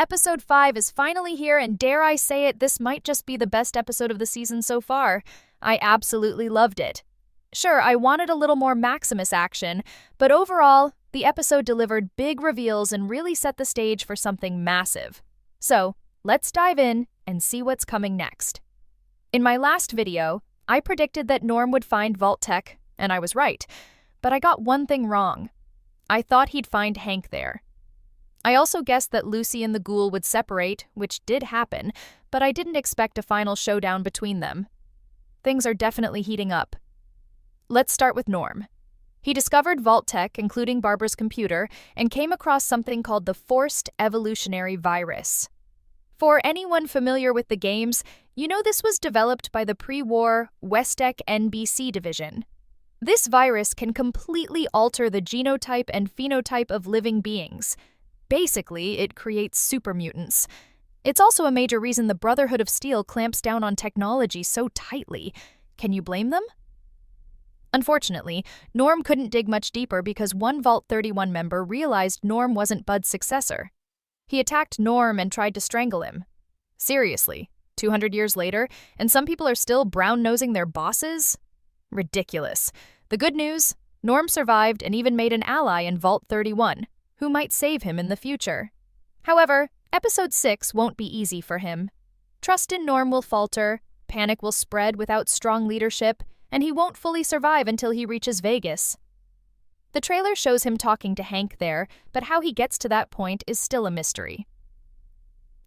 Episode 5 is finally here, and dare I say it, this might just be the best episode of the season so far. I absolutely loved it. Sure, I wanted a little more Maximus action, but overall, the episode delivered big reveals and really set the stage for something massive. So, let's dive in and see what's coming next. In my last video, I predicted that Norm would find Vault-Tec, and I was right, but I got one thing wrong. I thought he'd find Hank there. I also guessed that Lucy and the ghoul would separate, which did happen, but I didn't expect a final showdown between them. Things are definitely heating up. Let's start with Norm. He discovered Vault-Tec, including Barbara's computer, and came across something called the Forced Evolutionary Virus. For anyone familiar with the games, you know this was developed by the pre-war Wasteland NBC division. This virus can completely alter the genotype and phenotype of living beings. Basically, it creates super mutants. It's also a major reason the Brotherhood of Steel clamps down on technology so tightly. Can you blame them? Unfortunately, Norm couldn't dig much deeper because one Vault-31 member realized Norm wasn't Bud's successor. He attacked Norm and tried to strangle him. Seriously, 200 years later, and some people are still brown-nosing their bosses? Ridiculous. The good news, Norm survived and even made an ally in Vault-31, who might save him in the future. However, Episode 6 won't be easy for him. Trust in Norm will falter, panic will spread without strong leadership, and he won't fully survive until he reaches Vegas. The trailer shows him talking to Hank there, but how he gets to that point is still a mystery.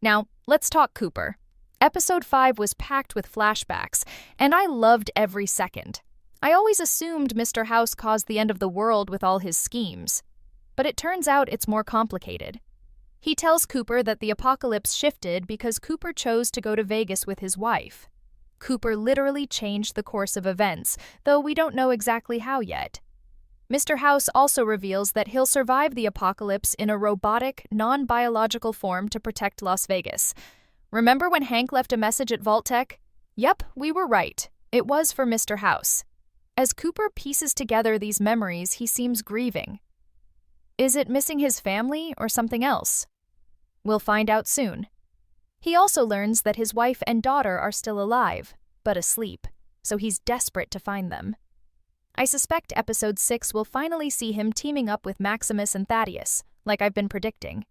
Now, let's talk Cooper. Episode 5 was packed with flashbacks, and I loved every second. I always assumed Mr. House caused the end of the world with all his schemes. But it turns out it's more complicated. He tells Cooper that the apocalypse shifted because Cooper chose to go to Vegas with his wife. Cooper literally changed the course of events, though we don't know exactly how yet. Mr. House also reveals that he'll survive the apocalypse in a robotic, non-biological form to protect Las Vegas. Remember when Hank left a message at Vault-Tec? Yep, we were right. It was for Mr. House. As Cooper pieces together these memories, he seems grieving. Is it missing his family or something else? We'll find out soon. He also learns that his wife and daughter are still alive, but asleep, so he's desperate to find them. I suspect Episode 6 will finally see him teaming up with Maximus and Thaddeus, like I've been predicting.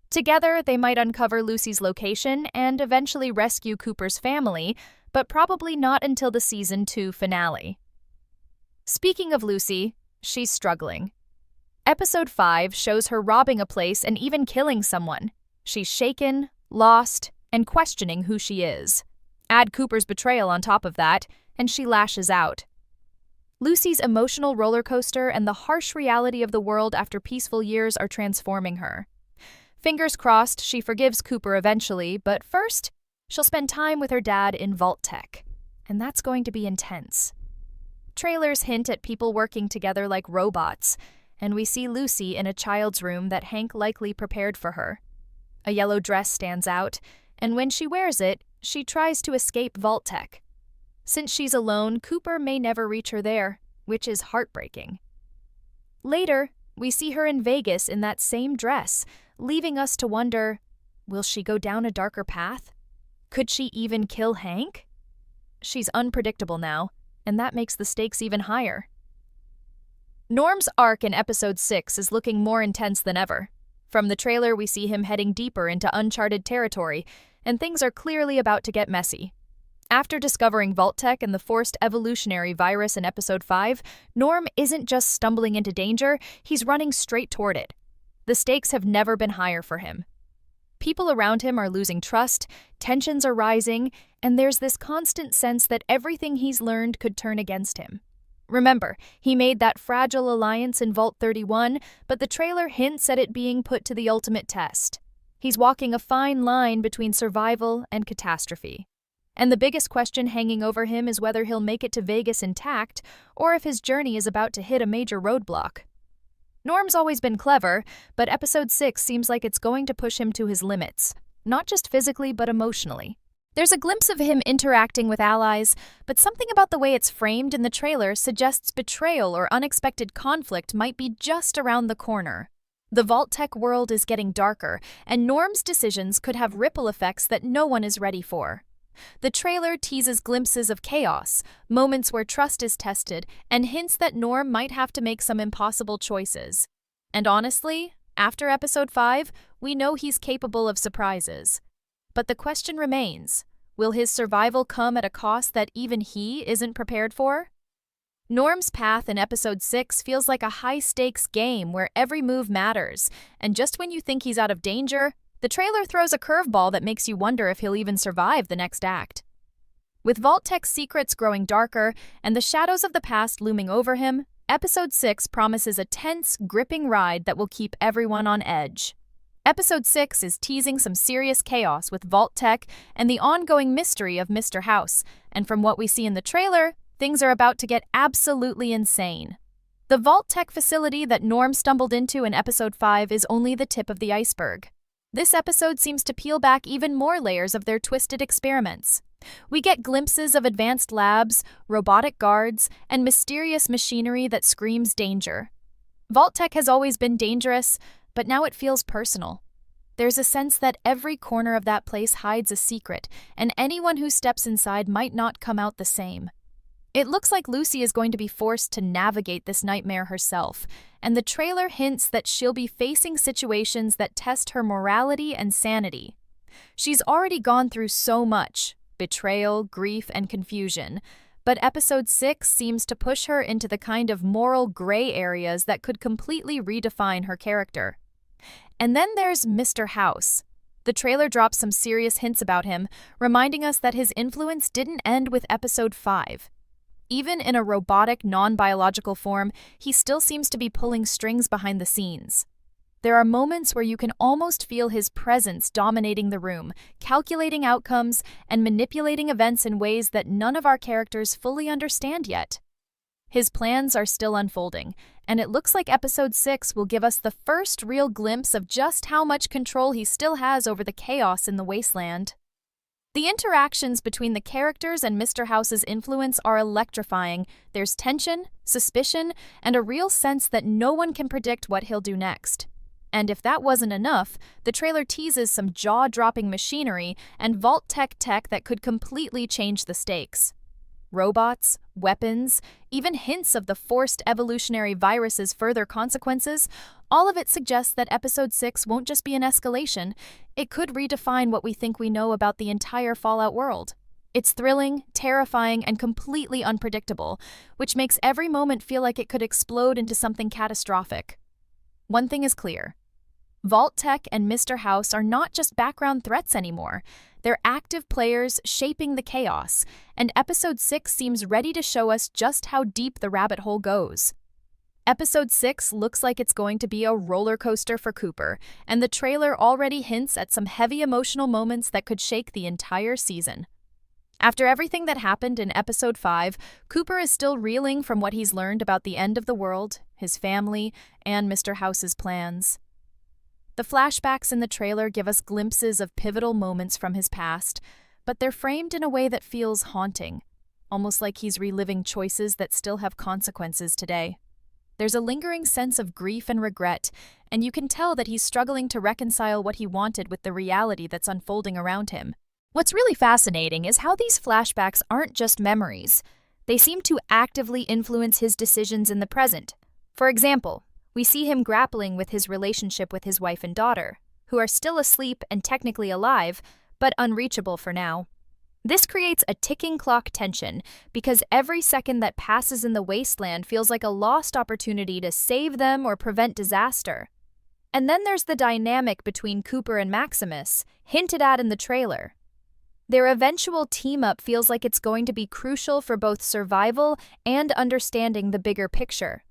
Together, they might uncover Lucy's location and eventually rescue Cooper's family, but probably not until the Season 2 finale. Speaking of Lucy, she's struggling. Episode 5 shows her robbing a place and even killing someone. She's shaken, lost, and questioning who she is. Add Cooper's betrayal on top of that, and she lashes out. Lucy's emotional roller coaster and the harsh reality of the world after peaceful years are transforming her. Fingers crossed she forgives Cooper eventually, but first, she'll spend time with her dad in Vault-Tec, and that's going to be intense. Trailers hint at people working together like robots, and we see Lucy in a child's room that Hank likely prepared for her. A yellow dress stands out, and when she wears it, she tries to escape Vault-Tec. Since she's alone, Cooper may never reach her there, which is heartbreaking. Later, we see her in Vegas in that same dress, leaving us to wonder, will she go down a darker path? Could she even kill Hank? She's unpredictable now, and that makes the stakes even higher. Norm's arc in Episode 6 is looking more intense than ever. From the trailer, we see him heading deeper into uncharted territory, and things are clearly about to get messy. After discovering Vault-Tec and the Forced Evolutionary Virus in Episode 5, Norm isn't just stumbling into danger, he's running straight toward it. The stakes have never been higher for him. People around him are losing trust, tensions are rising, and there's this constant sense that everything he's learned could turn against him. Remember, he made that fragile alliance in Vault-31, but the trailer hints at it being put to the ultimate test. He's walking a fine line between survival and catastrophe. And the biggest question hanging over him is whether he'll make it to Vegas intact, or if his journey is about to hit a major roadblock. Norm's always been clever, but Episode 6 seems like it's going to push him to his limits, not just physically but emotionally. There's a glimpse of him interacting with allies, but something about the way it's framed in the trailer suggests betrayal or unexpected conflict might be just around the corner. The Vault-Tec world is getting darker, and Norm's decisions could have ripple effects that no one is ready for. The trailer teases glimpses of chaos, moments where trust is tested, and hints that Norm might have to make some impossible choices. And honestly, after episode 5, we know he's capable of surprises. But the question remains, will his survival come at a cost that even he isn't prepared for? Norm's path in episode 6 feels like a high-stakes game where every move matters, and just when you think he's out of danger, the trailer throws a curveball that makes you wonder if he'll even survive the next act. With Vault-Tech's secrets growing darker and the shadows of the past looming over him, episode 6 promises a tense, gripping ride that will keep everyone on edge. Episode 6 is teasing some serious chaos with Vault-Tec and the ongoing mystery of Mr. House, and from what we see in the trailer, things are about to get absolutely insane. The Vault-Tec facility that Norm stumbled into in episode 5 is only the tip of the iceberg. This episode seems to peel back even more layers of their twisted experiments. We get glimpses of advanced labs, robotic guards, and mysterious machinery that screams danger. Vault-Tec has always been dangerous, but now it feels personal. There's a sense that every corner of that place hides a secret, and anyone who steps inside might not come out the same. It looks like Lucy is going to be forced to navigate this nightmare herself, and the trailer hints that she'll be facing situations that test her morality and sanity. She's already gone through so much: betrayal, grief, and confusion, but episode 6 seems to push her into the kind of moral gray areas that could completely redefine her character. And then there's Mr. House. The trailer drops some serious hints about him, reminding us that his influence didn't end with episode 5. Even in a robotic, non-biological form, he still seems to be pulling strings behind the scenes. There are moments where you can almost feel his presence dominating the room, calculating outcomes, and manipulating events in ways that none of our characters fully understand yet. His plans are still unfolding, and it looks like episode 6 will give us the first real glimpse of just how much control he still has over the chaos in the Wasteland. The interactions between the characters and Mr. House's influence are electrifying. There's tension, suspicion, and a real sense that no one can predict what he'll do next. And if that wasn't enough, the trailer teases some jaw-dropping machinery and Vault-Tec tech that could completely change the stakes. Robots, weapons, even hints of the forced evolutionary virus's further consequences, all of it suggests that episode 6 won't just be an escalation, it could redefine what we think we know about the entire Fallout world. It's thrilling, terrifying, and completely unpredictable, which makes every moment feel like it could explode into something catastrophic. One thing is clear: Vault-Tec and Mr. House are not just background threats anymore. They're active players shaping the chaos, and episode 6 seems ready to show us just how deep the rabbit hole goes. Episode 6 looks like it's going to be a roller coaster for Cooper, and the trailer already hints at some heavy emotional moments that could shake the entire season. After everything that happened in episode 5, Cooper is still reeling from what he's learned about the end of the world, his family, and Mr. House's plans. The flashbacks in the trailer give us glimpses of pivotal moments from his past, but they're framed in a way that feels haunting, almost like he's reliving choices that still have consequences today. There's a lingering sense of grief and regret, and you can tell that he's struggling to reconcile what he wanted with the reality that's unfolding around him. What's really fascinating is how these flashbacks aren't just memories. They seem to actively influence his decisions in the present. For example, we see him grappling with his relationship with his wife and daughter, who are still asleep and technically alive, but unreachable for now. This creates a ticking clock tension, because every second that passes in the Wasteland feels like a lost opportunity to save them or prevent disaster. And then there's the dynamic between Cooper and Maximus, hinted at in the trailer. Their eventual team-up feels like it's going to be crucial for both survival and understanding the bigger picture.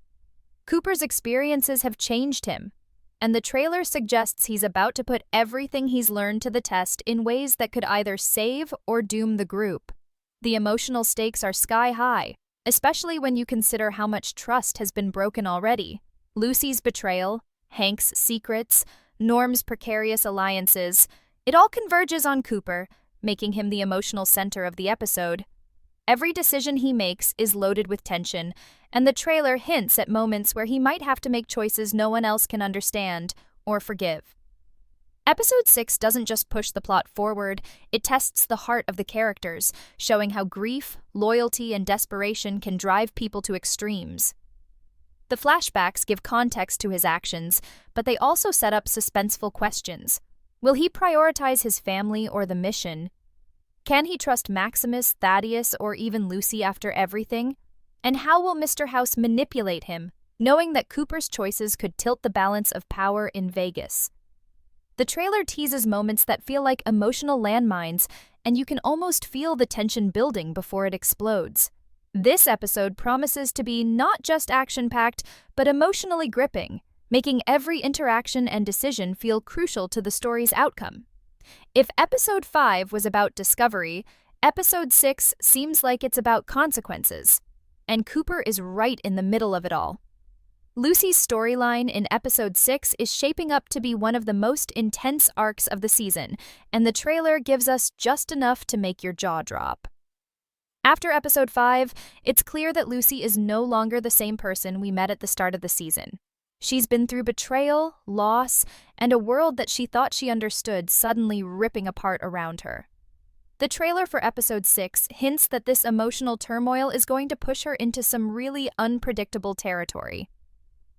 Cooper's experiences have changed him, and the trailer suggests he's about to put everything he's learned to the test in ways that could either save or doom the group. The emotional stakes are sky-high, especially when you consider how much trust has been broken already. Lucy's betrayal, Hank's secrets, Norm's precarious alliances, it all converges on Cooper, making him the emotional center of the episode. Every decision he makes is loaded with tension, and the trailer hints at moments where he might have to make choices no one else can understand or forgive. Episode 6 doesn't just push the plot forward, it tests the heart of the characters, showing how grief, loyalty, and desperation can drive people to extremes. The flashbacks give context to his actions, but they also set up suspenseful questions. Will he prioritize his family or the mission? Can he trust Maximus, Thaddeus, or even Lucy after everything? And how will Mr. House manipulate him, knowing that Cooper's choices could tilt the balance of power in Vegas? The trailer teases moments that feel like emotional landmines, and you can almost feel the tension building before it explodes. This episode promises to be not just action-packed, but emotionally gripping, making every interaction and decision feel crucial to the story's outcome. If Episode 5 was about discovery, Episode 6 seems like it's about consequences, and Cooper is right in the middle of it all. Lucy's storyline in Episode 6 is shaping up to be one of the most intense arcs of the season, and the trailer gives us just enough to make your jaw drop. After Episode 5, it's clear that Lucy is no longer the same person we met at the start of the season. She's been through betrayal, loss, and a world that she thought she understood suddenly ripping apart around her. The trailer for Episode 6 hints that this emotional turmoil is going to push her into some really unpredictable territory.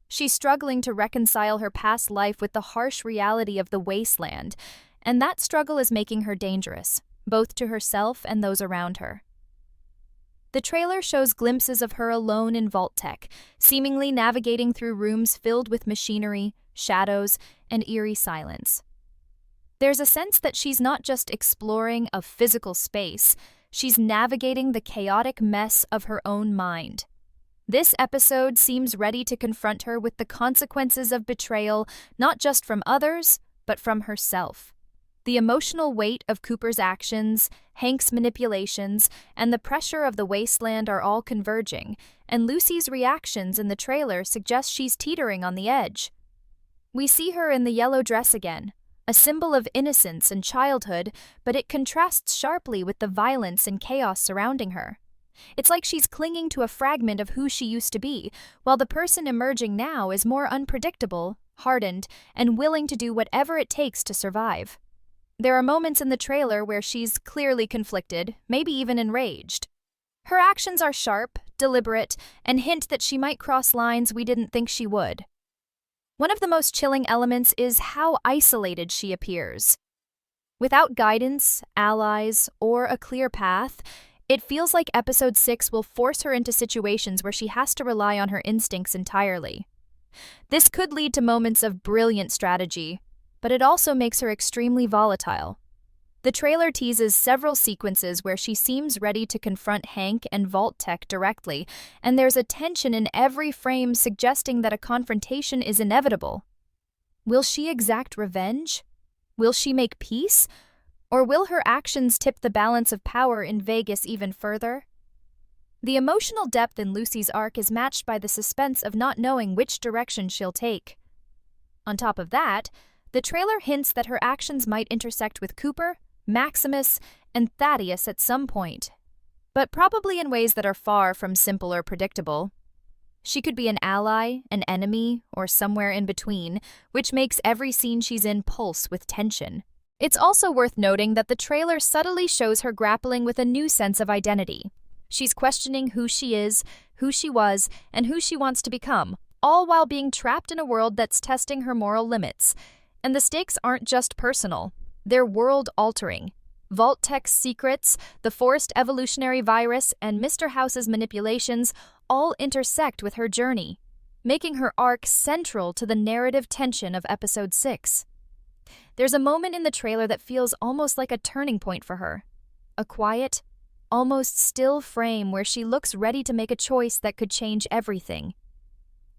She's struggling to reconcile her past life with the harsh reality of the Wasteland, and that struggle is making her dangerous, both to herself and those around her. The trailer shows glimpses of her alone in Vault-Tec, seemingly navigating through rooms filled with machinery, shadows, and eerie silence. There's a sense that she's not just exploring a physical space, she's navigating the chaotic mess of her own mind. This episode seems ready to confront her with the consequences of betrayal, not just from others, but from herself. The emotional weight of Cooper's actions, Hank's manipulations, and the pressure of the Wasteland are all converging, and Lucy's reactions in the trailer suggest she's teetering on the edge. We see her in the yellow dress again, a symbol of innocence and childhood, but it contrasts sharply with the violence and chaos surrounding her. It's like she's clinging to a fragment of who she used to be, while the person emerging now is more unpredictable, hardened, and willing to do whatever it takes to survive. There are moments in the trailer where she's clearly conflicted, maybe even enraged. Her actions are sharp, deliberate, and hint that she might cross lines we didn't think she would. One of the most chilling elements is how isolated she appears. Without guidance, allies, or a clear path, it feels like Episode 6 will force her into situations where she has to rely on her instincts entirely. This could lead to moments of brilliant strategy, but it also makes her extremely volatile. The trailer teases several sequences where she seems ready to confront Hank and VaultTech directly, and there's a tension in every frame suggesting that a confrontation is inevitable. Will she exact revenge? Will she make peace? Or will her actions tip the balance of power in Vegas even further? The emotional depth in Lucy's arc is matched by the suspense of not knowing which direction she'll take. On top of that, the trailer hints that her actions might intersect with Cooper, Maximus, and Thaddeus at some point, but probably in ways that are far from simple or predictable. She could be an ally, an enemy, or somewhere in between, which makes every scene she's in pulse with tension. It's also worth noting that the trailer subtly shows her grappling with a new sense of identity. She's questioning who she is, who she was, and who she wants to become, all while being trapped in a world that's testing her moral limits. And the stakes aren't just personal, they're world-altering. Vault-Tec's secrets, the forced evolutionary virus, and Mr. House's manipulations all intersect with her journey, making her arc central to the narrative tension of Episode 6. There's a moment in the trailer that feels almost like a turning point for her. A quiet, almost still frame where she looks ready to make a choice that could change everything.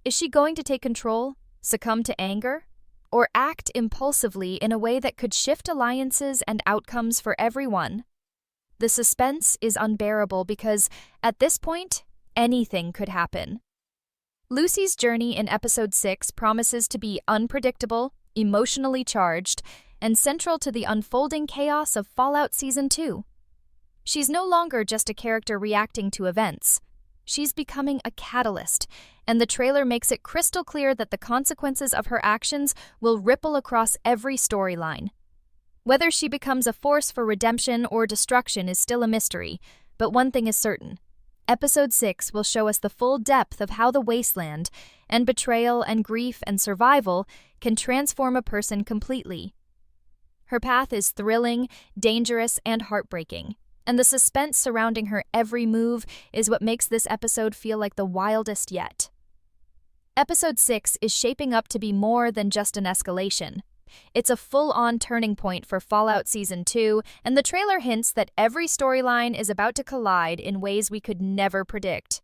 Is she going to take control, succumb to anger, or act impulsively in a way that could shift alliances and outcomes for everyone? The suspense is unbearable because, at this point, anything could happen. Lucy's journey in Episode 6 promises to be unpredictable, emotionally charged, and central to the unfolding chaos of Fallout Season 2. She's no longer just a character reacting to events. She's becoming a catalyst, and the trailer makes it crystal clear that the consequences of her actions will ripple across every storyline. Whether she becomes a force for redemption or destruction is still a mystery, but one thing is certain. Episode 6 will show us the full depth of how the Wasteland, and betrayal and grief and survival can transform a person completely. Her path is thrilling, dangerous, and heartbreaking, and the suspense surrounding her every move is what makes this episode feel like the wildest yet. Episode 6 is shaping up to be more than just an escalation. It's a full-on turning point for Fallout Season 2, and the trailer hints that every storyline is about to collide in ways we could never predict.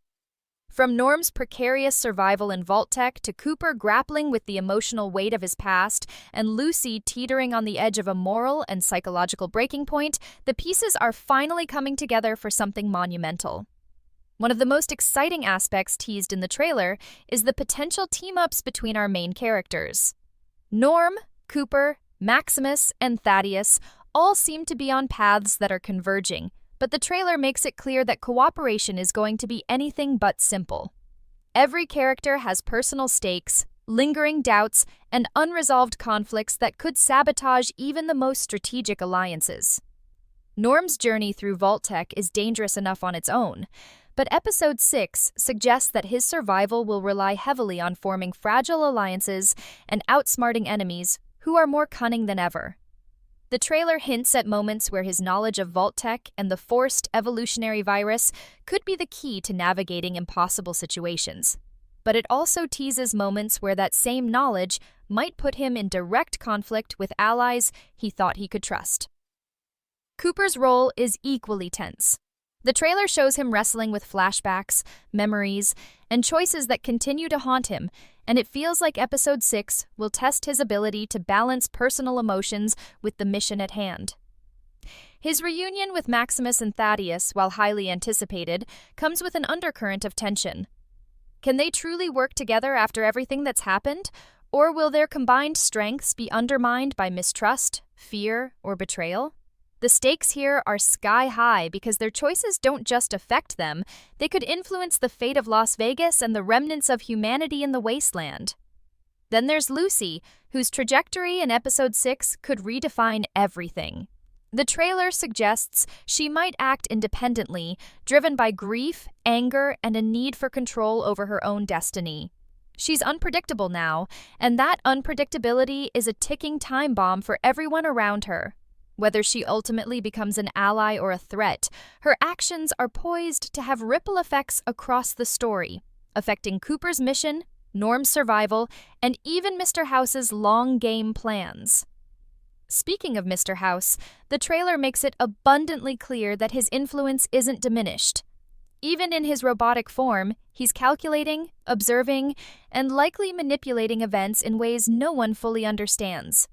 From Norm's precarious survival in Vault-Tec to Cooper grappling with the emotional weight of his past and Lucy teetering on the edge of a moral and psychological breaking point, the pieces are finally coming together for something monumental. One of the most exciting aspects teased in the trailer is the potential team-ups between our main characters. Norm, Cooper, Maximus, and Thaddeus all seem to be on paths that are converging, but the trailer makes it clear that cooperation is going to be anything but simple. Every character has personal stakes, lingering doubts, and unresolved conflicts that could sabotage even the most strategic alliances. Norm's journey through Vault-Tec is dangerous enough on its own, but Episode 6 suggests that his survival will rely heavily on forming fragile alliances and outsmarting enemies who are more cunning than ever. The trailer hints at moments where his knowledge of Vault-Tec and the forced evolutionary virus could be the key to navigating impossible situations. But it also teases moments where that same knowledge might put him in direct conflict with allies he thought he could trust. Cooper's role is equally tense. The trailer shows him wrestling with flashbacks, memories, and choices that continue to haunt him, and it feels like Episode 6 will test his ability to balance personal emotions with the mission at hand. His reunion with Maximus and Thaddeus, while highly anticipated, comes with an undercurrent of tension. Can they truly work together after everything that's happened, or will their combined strengths be undermined by mistrust, fear, or betrayal? The stakes here are sky high because their choices don't just affect them, they could influence the fate of Las Vegas and the remnants of humanity in the Wasteland. Then there's Lucy, whose trajectory in Episode 6 could redefine everything. The trailer suggests she might act independently, driven by grief, anger, and a need for control over her own destiny. She's unpredictable now, and that unpredictability is a ticking time bomb for everyone around her. Whether she ultimately becomes an ally or a threat, her actions are poised to have ripple effects across the story, affecting Cooper's mission, Norm's survival, and even Mr. House's long-game plans. Speaking of Mr. House, the trailer makes it abundantly clear that his influence isn't diminished. Even in his robotic form, he's calculating, observing, and likely manipulating events in ways no one fully understands.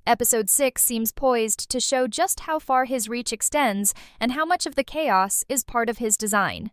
Episode 6 seems poised to show just how far his reach extends and how much of the chaos is part of his design.